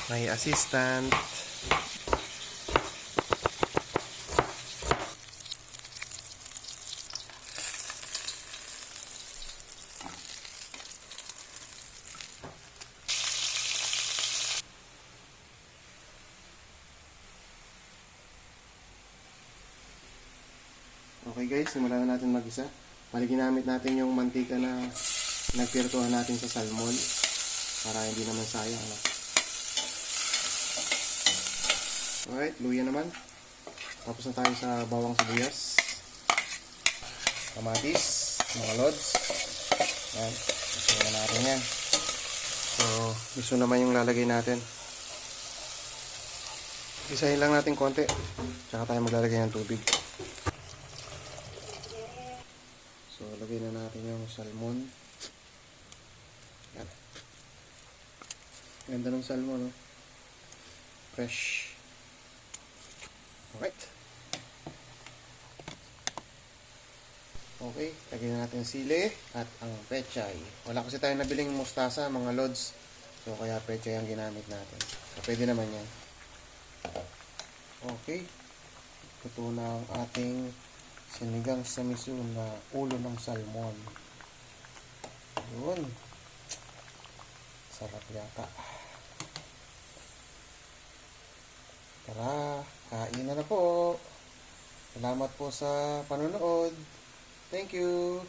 May assistant. Okay guys, simulan na natin mag-isa. Bali, ginamit natin yung mantika na nagpirtuhan natin sa salmon para hindi naman sayang, ano? Alright, luya naman. Tapos na tayo sa bawang sibuyas, kamatis, mga lods. Yan, gusto na natin yan. So, gusto naman yung lalagay natin. Isahin lang natin konti, tsaka tayo maglalagay ng tubig. So, lagay na natin yung salmon. Yan. Ganda ng salmon, no? Fresh. Alright. Okay, lagay na natin sili at ang pechay. Wala kasi tayong nabiling mustasa, mga lods. So, kaya pechay ang ginamit natin. So, pwede naman yan. Okay. Ito na ang ating sinigang sa miso na ulo ng salmon. Yun. Sarap yata. Tara, kain na po. Salamat po sa panonood. Thank you.